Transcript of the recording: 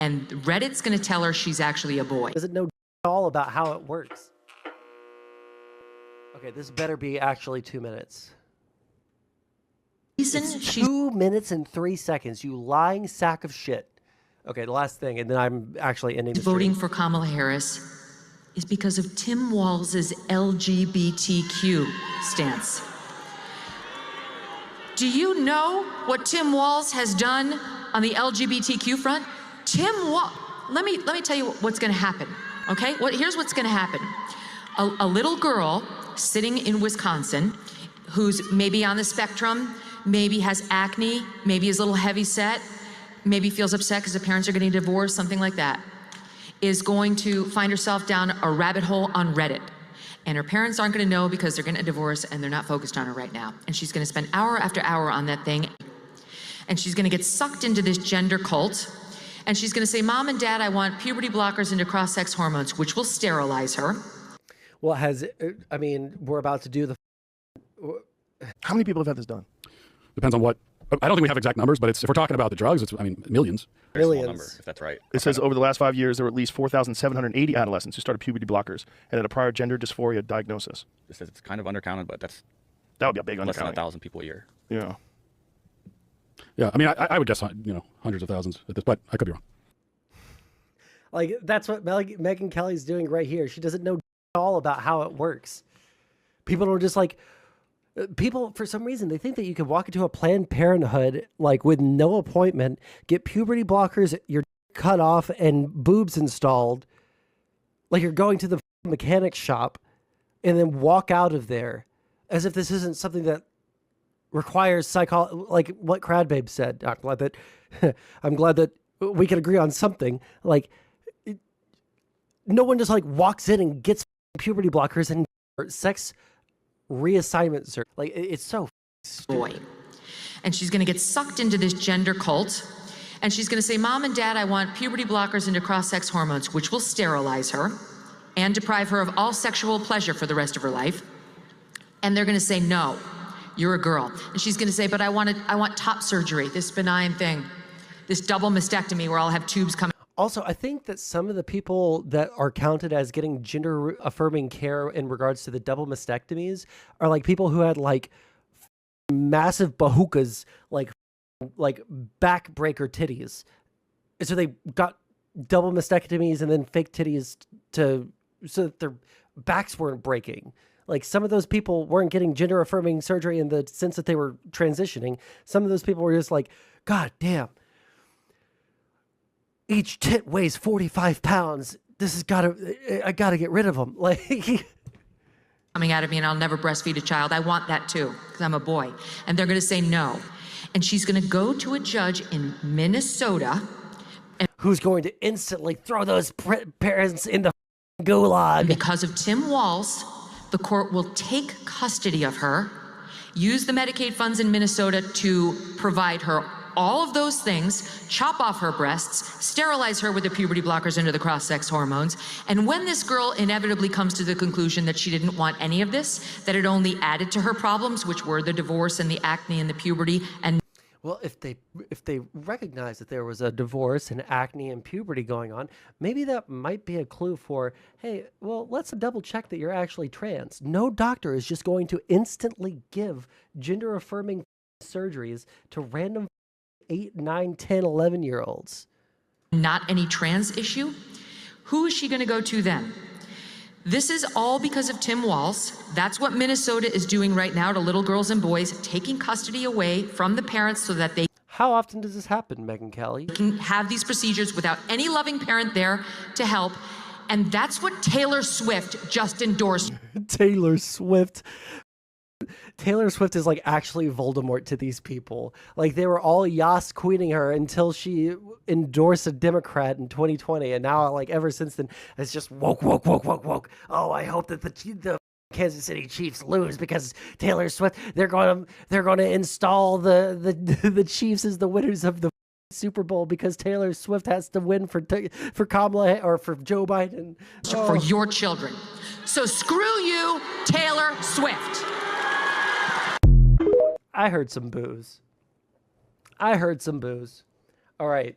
And Reddit's going to tell her she's actually a boy. Doesn't know all about how it works. Okay, this better be actually 2 minutes. It's 2 minutes and 3 seconds, you lying sack of shit. Okay, the last thing, and then I'm actually ending the stream. Voting for Kamala Harris is because of Tim Walz's LGBTQ stance. Do you know what Tim Walz has done on the LGBTQ front? Let me tell you what's going to happen. Okay, here's what's going to happen. A little girl sitting in Wisconsin, who's maybe on the spectrum, maybe has acne, maybe is a little heavy set, maybe feels upset because her parents are getting divorced, something like that, is going to find herself down a rabbit hole on Reddit. And her parents aren't going to know because they're getting a divorce and they're not focused on her right now. And she's going to spend hour after hour on that thing. And she's going to get sucked into this gender cult. And she's going to say, Mom and Dad, I want puberty blockers into cross-sex hormones, which will sterilize her. Well, I mean, we're about to do the... How many people have had this done? Depends on what. I don't think we have exact numbers, but if we're talking about the drugs, it's, I mean, millions. Millions. Small number, if that's right. It says over the last 5 years, there were at least 4,780 adolescents who started puberty blockers and had a prior gender dysphoria diagnosis. It says it's kind of undercounted, but that would be a big less than undercounting. 1,000 people a year. Yeah. Yeah, I mean, I would guess, hundreds of thousands at this, but I could be wrong. Like, that's what Megyn Kelly's doing right here. She doesn't know all about how it works. People are just like... People, for some reason, they think that you could walk into a Planned Parenthood, like, with no appointment, get puberty blockers, your cut off, and boobs installed, like you're going to the mechanic shop, and then walk out of there, as if this isn't something that requires like what Crowd Babe said. I'm glad that we can agree on something. Like, no one just, like, walks in and gets puberty blockers and sex reassignment, sir. Like, it's so boy. And she's going to get sucked into this gender cult. And she's going to say, Mom and Dad, I want puberty blockers into cross-sex hormones, which will sterilize her and deprive her of all sexual pleasure for the rest of her life. And they're going to say, no, you're a girl. And she's going to say, but I want top surgery, this benign thing, this double mastectomy where I'll have tubes coming. Also, I think that some of the people that are counted as getting gender-affirming care in regards to the double mastectomies are like people who had like massive bahukas, like backbreaker titties. So they got double mastectomies and then fake titties so that their backs weren't breaking. Like, some of those people weren't getting gender-affirming surgery in the sense that they were transitioning. Some of those people were just like, God damn. Each tit weighs 45 pounds. I gotta get rid of them. Like, coming out of me, and I'll never breastfeed a child. I want that too, because I'm a boy. And they're going to say no. And she's going to go to a judge in Minnesota. Who's going to instantly throw those parents in the gulag. And because of Tim Walz, the court will take custody of her, use the Medicaid funds in Minnesota to provide her all of those things, chop off her breasts, sterilize her with the puberty blockers into the cross-sex hormones. And when this girl inevitably comes to the conclusion that she didn't want any of this, that it only added to her problems, which were the divorce and the acne and the puberty, and well, if they recognize that there was a divorce and acne and puberty going on, maybe that might be a clue for, hey, well, let's double check that you're actually trans. No doctor is just going to instantly give gender-affirming surgeries to random 8, 9, 10, 11-year-olds. Not any trans issue. Who is she going to go to then? This is all because of Tim Walz. That's what Minnesota is doing right now to little girls and boys, taking custody away from the parents so that they How often does this happen, Megyn Kelly? can have these procedures without any loving parent there to help. And that's what Taylor Swift just endorsed. Taylor Swift. Taylor Swift is like actually Voldemort to these people. Like, they were all Yas queening her until she endorsed a Democrat in 2020, and now, like, ever since then, it's just woke. Oh, I hope that the Kansas City Chiefs lose because Taylor Swift. They're going to install the Chiefs as the winners of the Super Bowl because Taylor Swift has to win for Kamala or for Joe Biden. For your children. So screw you, Taylor Swift. I heard some boos. All right.